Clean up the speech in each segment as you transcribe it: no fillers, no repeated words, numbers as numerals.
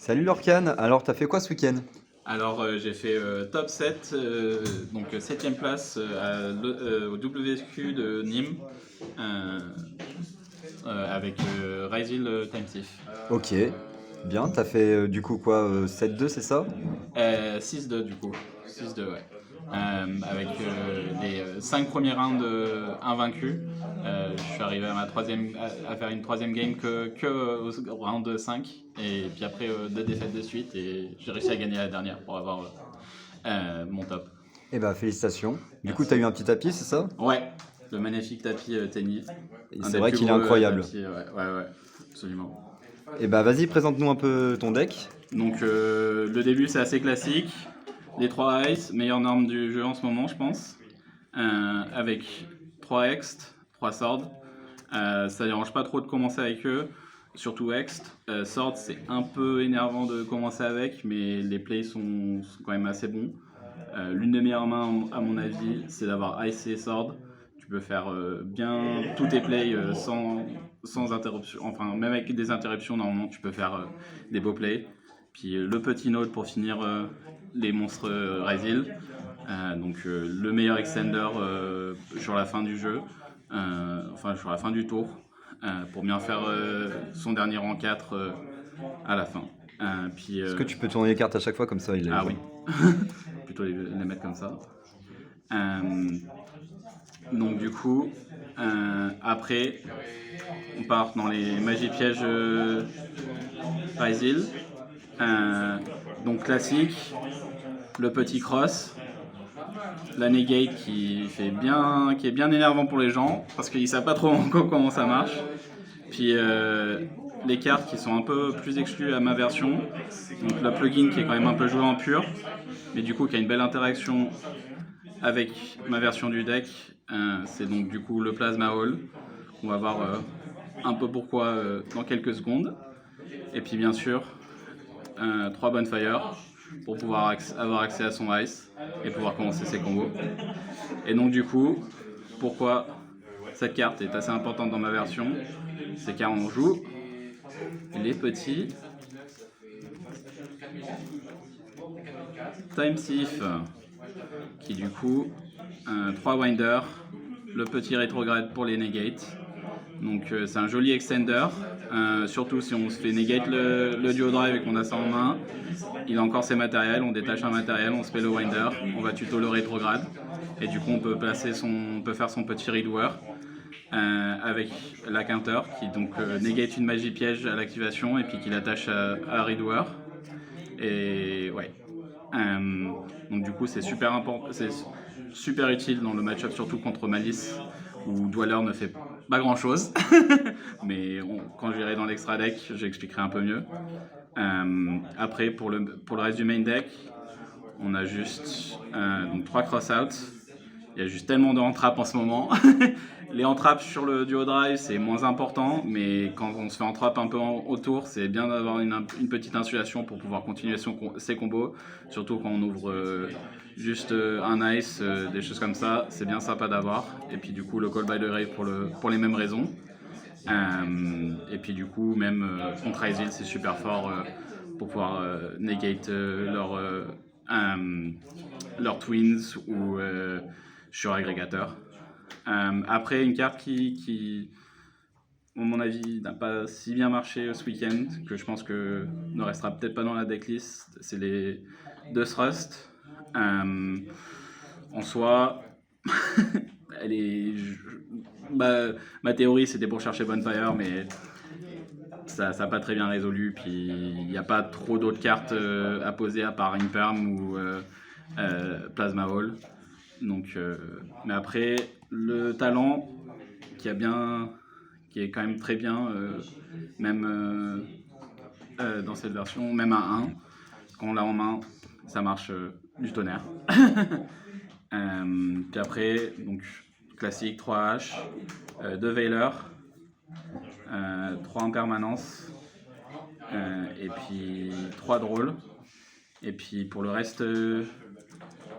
Salut Lorcan, alors t'as fait quoi ce week-end? Alors j'ai fait top 7, donc 7ème place au WSQ de Nîmes euh, avec Rysil Timesif. Ok, bien, t'as fait du coup quoi, 7-2 c'est ça? 6-2 du coup, 6-2 ouais. Avec les 5 premiers rounds invaincus. Je suis arrivé à à faire une troisième game que au round 5 et puis après 2 défaites de suite et j'ai réussi à gagner la dernière pour avoir mon top. Eh bah félicitations. Du coup t'as Merci. eu un petit tapis c'est ça? Ouais, le magnifique tapis tennis. Et Un c'est des vrai plus qu'il est gros incroyable. tapis, ouais, absolument. Eh bah vas-y présente-nous un peu ton deck. Donc le début c'est assez classique. Les 3 Ice, meilleure norme du jeu en ce moment je pense. Avec 3 Hext, 3 Swords. Ça dérange pas trop de commencer avec eux. Surtout Hext. Sword c'est un peu énervant de commencer avec, mais les plays sont quand même assez bons. L'une des meilleures mains, à mon avis, c'est d'avoir Ice et Sword. Tu peux faire bien tous tes plays sans interruption. Enfin, même avec des interruptions, normalement, tu peux faire des beaux plays. Puis le petit note pour finir les monstres Rysil. Donc le meilleur extender sur la fin du jeu. Enfin, sur la fin du tour. Pour bien faire son dernier rang 4 à la fin. Puis, Est-ce que tu peux tourner les cartes à chaque fois comme ça il les ah voit? oui, plutôt les mettre comme ça. Euh, donc du coup, après, on part dans les magies pièges Rysil. Donc classique, le petit cross, la negate qui est bien énervant pour les gens parce qu'ils savent pas trop encore comment ça marche. Puis les cartes qui sont un peu plus exclues à ma version. Donc le plugin qui est quand même un peu joué en pur, mais du coup qui a une belle interaction avec ma version du deck. C'est donc du coup le Plasma Hall. On va voir un peu pourquoi dans quelques secondes. Et puis bien sûr, 3 Bonfire pour pouvoir avoir accès à son Ice et pouvoir commencer ses combos. Et donc du coup, pourquoi cette carte est assez importante dans ma version, c'est car on joue les petits Time Thief qui du coup 3 Winder, le petit rétrograde pour les negate. Donc c'est un joli extender, surtout si on se fait negate le duo drive et qu'on a ça en main. Il a encore ses matériels, on détache un matériel, on se fait le winder, on va tuto le rétrograde. Et du coup on peut faire son petit redoer avec la counter qui donc negate une magie piège à l'activation et puis qui l'attache à redoer. Et ouais. Donc du coup c'est super important, c'est super utile dans le match-up surtout contre Malice où Dweller ne fait pas grand chose. Mais quand j'irai dans l'extra deck, j'expliquerai un peu mieux. Après, pour le reste du main deck, on a juste donc 3 cross-outs. Il y a juste tellement de entrappes en ce moment. Les entrappes sur le duo drive, c'est moins important, mais quand on se fait entrappe un peu autour, c'est bien d'avoir une petite insulation pour pouvoir continuer ses combos. Surtout quand on ouvre juste un ice, des choses comme ça, c'est bien sympa d'avoir. Et puis du coup, le call by the grave pour les mêmes raisons. Et puis du coup, même contre Isil, c'est super fort pour pouvoir negate leurs twins ou sur agrégateur. Après, une carte qui, à mon avis, n'a pas si bien marché ce week-end, que je pense que ne restera peut-être pas dans la decklist, c'est les deux Thrust. En soi, elle est. Ma théorie c'était pour chercher Bonfire, mais ça n'a pas très bien résolu. Puis il n'y a pas trop d'autres cartes à poser à part Imperm ou Plasma Hall. Donc, mais après, le talent qui est quand même très bien, même dans cette version, même à 1, quand on l'a en main, ça marche du tonnerre. Puis après, donc classique 3 H, 2 Veiler, 3 en permanence, et puis 3 drôles. Et puis pour le reste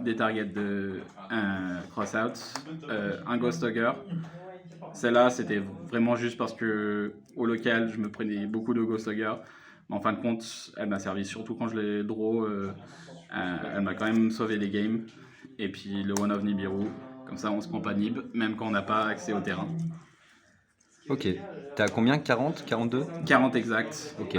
des targets de cross-out, un Ghost Hugger. Celle-là, c'était vraiment juste parce que au local, je me prenais beaucoup de Ghost Hugger. En fin de compte, elle m'a servi surtout quand je l'ai draw. Elle m'a quand même sauvé des games. Et puis le One of Nibiru, comme ça on se prend pas Nib, même quand on n'a pas accès au terrain. Ok. T'as combien? 40? 42? 40 exact. Ok.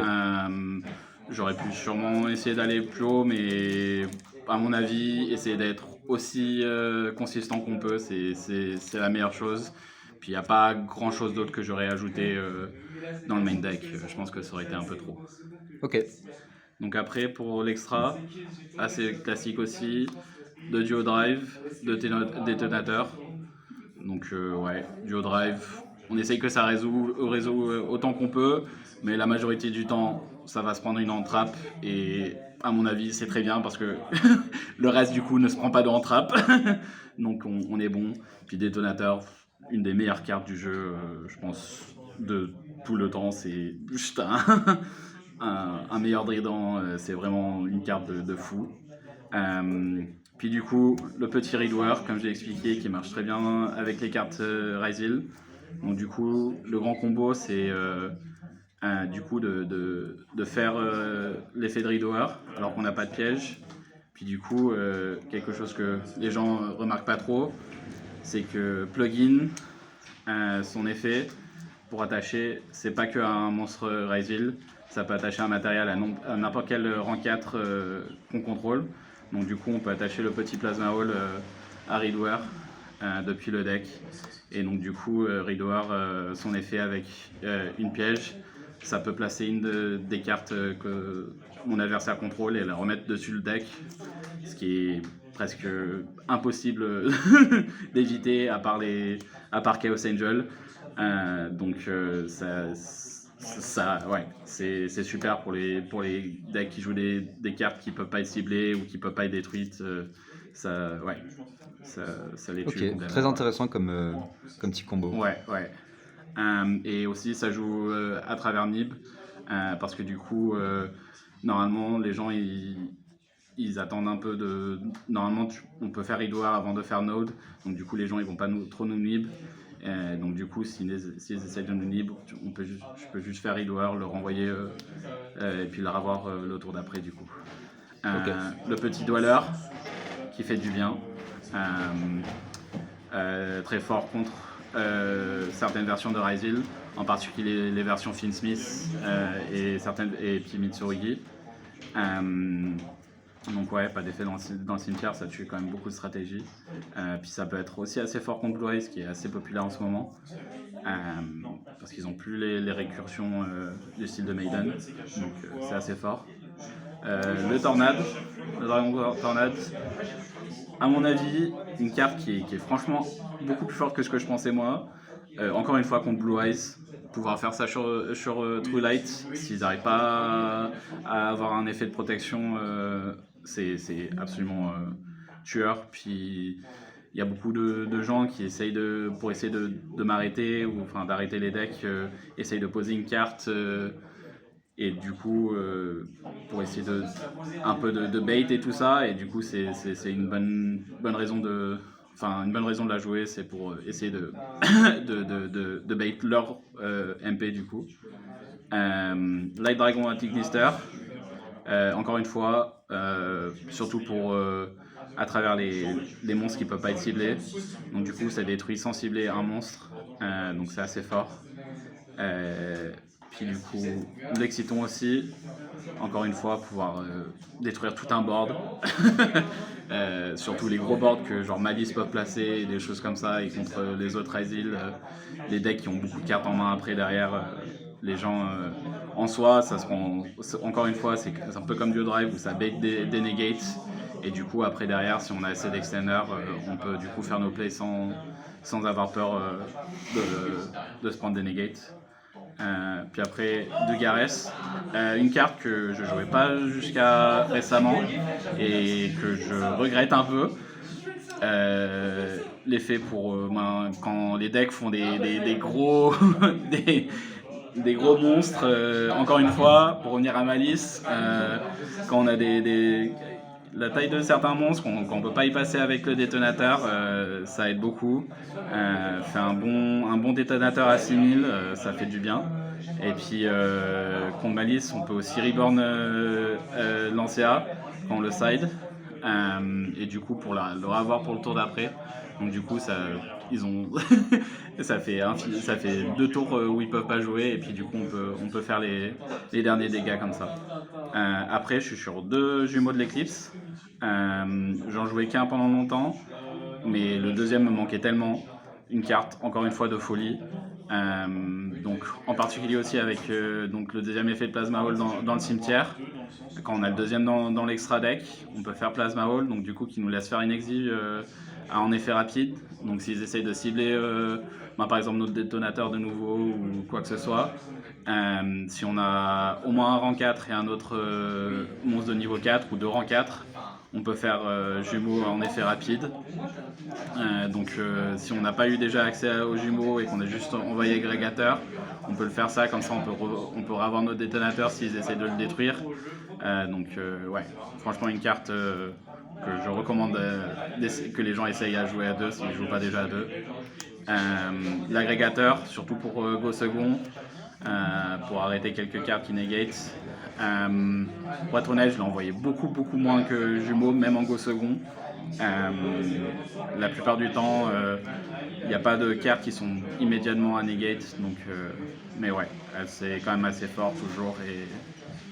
J'aurais pu sûrement essayer d'aller plus haut, mais à mon avis, essayer d'être aussi consistant qu'on peut, c'est la meilleure chose. Puis il n'y a pas grand chose d'autre que j'aurais ajouté dans le main deck. Je pense que ça aurait été un peu trop. Ok. Donc après, pour l'extra, assez classique aussi, de duo drive, de détonateur. Donc ouais, duo drive, on essaye que ça résout autant qu'on peut, mais la majorité du temps, ça va se prendre une entrape. Et à mon avis, c'est très bien parce que le reste du coup ne se prend pas de entrape. Donc on est bon. Puis détonateur, une des meilleures cartes du jeu, je pense, de tout le temps. C'est juste un meilleur Drident, c'est vraiment une carte de fou. Puis du coup, le petit Reader, comme j'ai expliqué, qui marche très bien avec les cartes Ryzil. Donc du coup, le grand combo, c'est du coup de faire l'effet de Reader, alors qu'on n'a pas de piège. Puis du coup, quelque chose que les gens remarquent pas trop, c'est que plugin, son effet, pour attacher, c'est pas que un monstre Ryzil, ça peut attacher un matériel à n'importe quel rang 4 qu'on contrôle. Donc du coup, on peut attacher le petit Plasma Hall à Reader depuis le deck. Et donc du coup, Reader, son effet avec une piège, ça peut placer une des cartes que mon adversaire contrôle et la remettre dessus le deck, ce qui est presque impossible d'éviter à part Chaos Angel. Donc ouais, c'est super pour les decks qui jouent des cartes qui peuvent pas être ciblées ou qui peuvent pas être détruites. Ouais, ça les tue. Ok, très intéressant comme petit combo. Ouais. Et aussi, ça joue à travers Nib, parce que du coup, normalement, les gens, ils attendent un peu de... Normalement, on peut faire Reader avant de faire Node, donc du coup, les gens, ils vont pas trop nous Nib. Donc du coup, s'ils essayent de nous Nib, je peux juste faire Reader, le renvoyer, et puis le revoir le tour d'après, du coup. Ok. Le petit Dweller, qui fait du bien. Très fort contre certaines versions de Ryzil, en particulier les versions Finsmith et puis Mitsurugi. Donc ouais, pas d'effet dans le cimetière, ça tue quand même beaucoup de stratégies. Puis ça peut être aussi assez fort contre Blue Eyes, qui est assez populaire en ce moment. Parce qu'ils n'ont plus les récursions du style de Maiden, donc c'est assez fort. Le Tornade, le Dragon Tornade, à mon avis, une carte qui est franchement beaucoup plus forte que ce que je pensais moi. Encore une fois contre Blue Eyes, pouvoir faire ça sur True Light, s'ils n'arrivent pas à avoir un effet de protection, c'est absolument tueur. Puis il y a beaucoup de gens qui essayent pour essayer de m'arrêter, ou enfin d'arrêter les decks, essayent de poser une carte. Et du coup, pour essayer un peu de bait et tout ça, et du coup, c'est une bonne raison une bonne raison de la jouer, c'est pour essayer de bait leur MP du coup. Light Dragon Attic Gnister, encore une fois, surtout pour à travers les monstres qui peuvent pas être ciblés. Donc du coup, ça détruit sans cibler un monstre, donc c'est assez fort. Puis du coup, l'Exciton aussi, encore une fois, pouvoir détruire tout un board. Surtout les gros boards que genre Malice peuvent placer, des choses comme ça, et contre les autres Ryzil, les decks qui ont beaucoup de cartes en main après derrière, les gens en soi, ça se prend, encore une fois, c'est un peu comme Duo Drive où ça bait des negates, et du coup après derrière, si on a assez d'extenders, on peut du coup faire nos plays sans avoir peur de se prendre des negates. Puis après, de Gareth, une carte que je jouais pas jusqu'à récemment et que je regrette un peu. L'effet pour quand les decks font des gros des gros monstres, encore une fois, pour revenir à Malice, quand on a la taille de certains monstres, qu'on ne peut pas y passer avec le détonateur, ça aide beaucoup. Fait un bon détonateur à 6000, ça fait du bien. Et puis contre Malice, on peut aussi reborn Lancea quand on le side. Et du coup, pour le revoir pour le tour d'après. Donc du coup, ils ont ça fait 2 tours où ils peuvent pas jouer. Et puis du coup, on peut faire les derniers dégâts comme ça. Après, je suis sur 2 jumeaux de l'éclipse. J'en jouais qu'un pendant longtemps. Mais le deuxième me manquait tellement. Une carte, encore une fois, de folie. Donc, en particulier aussi avec donc le deuxième effet de Plasma Hall dans le cimetière. Quand on a le deuxième dans l'extra deck, on peut faire Plasma Hall, donc du coup qui nous laisse faire une exil en effet rapide. Donc s'ils essayent de cibler par exemple notre détonateur de nouveau ou quoi que ce soit, si on a au moins un rang 4 et un autre monstre de niveau 4 ou 2 rangs 4, on peut faire jumeaux en effet rapide. Donc si on n'a pas eu déjà accès aux jumeaux et qu'on a juste envoyé agrégateur, on peut le faire ça, comme ça on peut avoir notre détonateur s'ils essaient de le détruire. Ouais, franchement une carte que je recommande que les gens essayent à jouer à 2 s'ils ne jouent pas déjà à 2. L'agrégateur, surtout pour Go second, pour arrêter quelques cartes qui negate. Pour être honnête, je l'ai envoyé beaucoup moins que jumeaux, même en Go second. La plupart du temps, il n'y a pas de cartes qui sont immédiatement à negate, donc, mais ouais, c'est quand même assez fort toujours et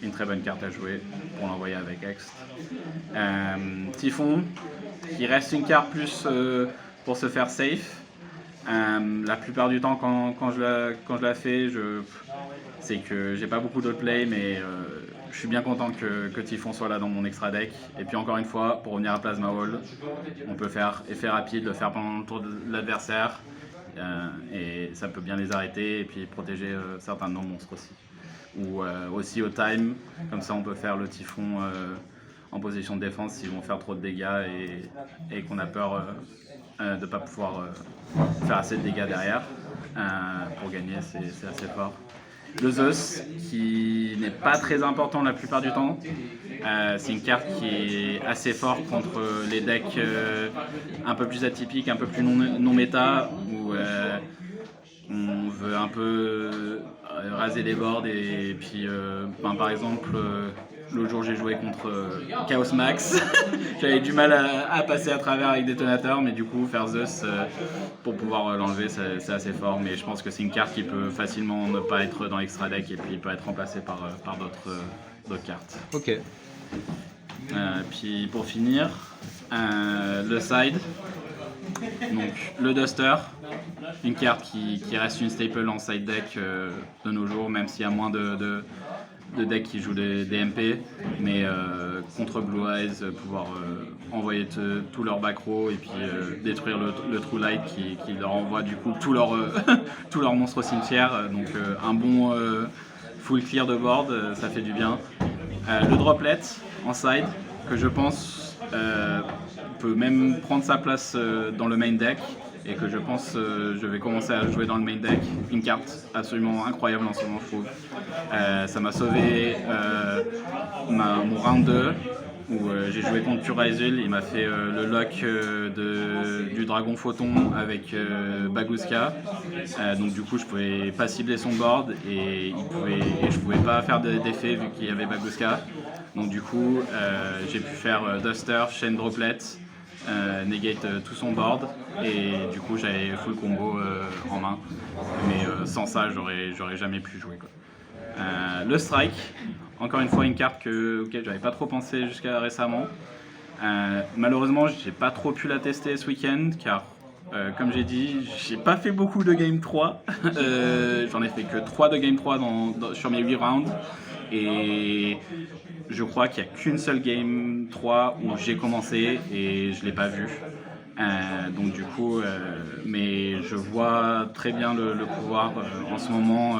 une très bonne carte à jouer pour l'envoyer avec Ext. Typhon, qui reste une carte plus pour se faire safe. La plupart du temps, quand je la fais, c'est que j'ai pas beaucoup d'autres plays, mais je suis bien content que Typhon soit là dans mon extra deck. Et puis encore une fois, pour revenir à Plasma Wall, on peut faire effet rapide, le faire pendant le tour de l'adversaire, et ça peut bien les arrêter et puis protéger certains non-monstres aussi. Ou aussi au time, comme ça on peut faire le Typhon en position de défense s'ils vont faire trop de dégâts et qu'on a peur de ne pas pouvoir faire assez de dégâts derrière. Pour gagner, c'est assez fort. Le Zeus, qui n'est pas très important la plupart du temps. C'est une carte qui est assez forte contre les decks un peu plus atypiques, un peu plus non méta, où on veut un peu raser les boards. Et puis, par exemple, l'autre jour j'ai joué contre Chaos Max. J'avais du mal à passer à travers avec Détonateur, mais du coup faire Zeus pour pouvoir l'enlever, c'est assez fort. Mais je pense que c'est une carte qui peut facilement ne pas être dans l'extra deck et puis peut être remplacée par d'autres cartes. Ok. Puis pour finir, le side. Donc le Duster, une carte qui reste une staple en side deck de nos jours, même s'il y a moins de decks qui jouent des MP, mais contre Blue Eyes, pouvoir envoyer tout leur back row et puis détruire le True Light qui leur envoie du coup tout leur monstre au cimetière. Donc un bon full clear de board, ça fait du bien. Le Droplet en side, que je pense peut même prendre sa place dans le main deck, et que je pense je vais commencer à jouer dans le main deck. Une carte absolument incroyable en ce moment, je trouve. Ça m'a sauvé mon round 2 où j'ai joué contre Puraisul. Il m'a fait le lock du dragon photon avec Bagooska. Donc du coup je pouvais pas cibler son board et je pouvais pas faire d'effet vu qu'il y avait Bagooska. Donc du coup j'ai pu faire Duster, Chain Droplet, negate tout son board, et du coup j'avais full combo en main, mais sans ça j'aurais jamais pu jouer, quoi. Le Strike, encore une fois une carte auquel j'avais pas trop pensé jusqu'à récemment. Malheureusement j'ai pas trop pu la tester ce week-end car comme j'ai dit, j'ai pas fait beaucoup de Game 3. J'en ai fait que 3 de Game 3 sur mes 8 rounds. Et je crois qu'il n'y a qu'une seule Game 3 où j'ai commencé et je ne l'ai pas vue. Donc du coup, mais je vois très bien le pouvoir en ce moment,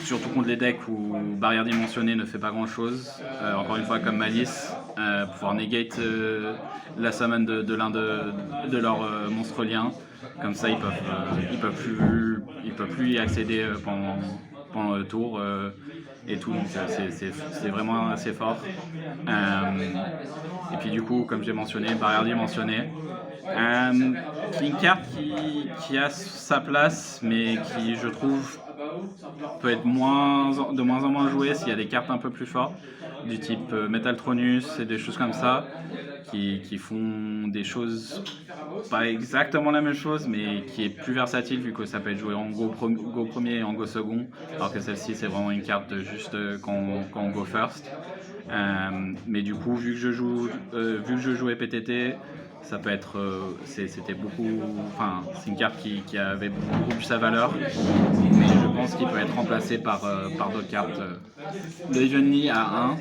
surtout contre les decks où barrière dimensionnée ne fait pas grand chose. Encore une fois comme Malice, pouvoir negate la summon de l'un de leurs monstres liens. Comme ça ils peuvent plus y accéder pendant le tour et tout, donc c'est vraiment assez fort. Et puis du coup, comme j'ai mentionné, barrière dimensionnée, une carte qui a sa place, mais qui je trouve peut être de moins en moins joué s'il y a des cartes un peu plus fortes, du type Metaltronus et des choses comme ça, qui font des choses pas exactement la même chose, mais qui est plus versatile vu que ça peut être joué en go premier et en go second, alors que celle-ci c'est vraiment une carte de juste quand on go first. Mais du coup, vu que je jouais PTT, ça peut être, c'était beaucoup, enfin, c'est une carte qui avait beaucoup plus sa valeur, mais je pense qu'il peut être remplacé par d'autres cartes. Le Evenly à 1,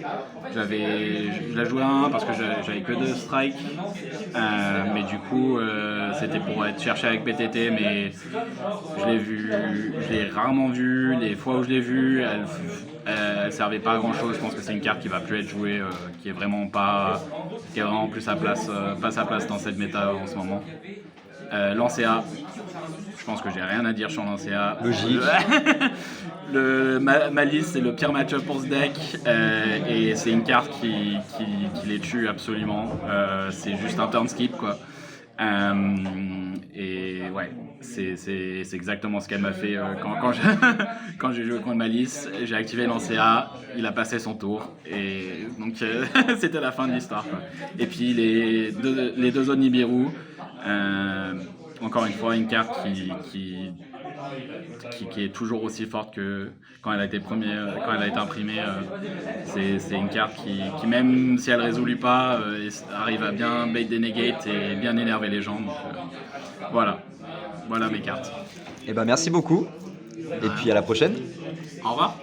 je l'ai joué à 1 parce que j'avais que 2 strikes, mais du coup, c'était pour être cherché avec PTT, mais je l'ai rarement vu. Les fois où je l'ai vu, elle servait pas à grand chose. Je pense que c'est une carte qui va plus être jouée, qui est vraiment plus sa place, pas sa place dans cette méta en ce moment. Lancea, je pense que j'ai rien à dire sur Lancea. Logique. Malice, c'est le pire match-up pour ce deck, et c'est une carte qui les tue absolument. C'est juste un turn skip, quoi. Et ouais, c'est exactement ce qu'elle m'a fait quand j'ai joué contre Malice. J'ai activé Lancea, il a passé son tour, et donc c'était la fin de l'histoire, quoi. Et puis les deux autres Nibiru, encore une fois une carte qui est toujours aussi forte que quand elle a été imprimée. C'est une carte qui même si elle résolut pas, arrive à bien bait des negates et bien énerver les gens. Donc, voilà mes cartes. Eh ben merci beaucoup. Et puis à la prochaine. Au revoir.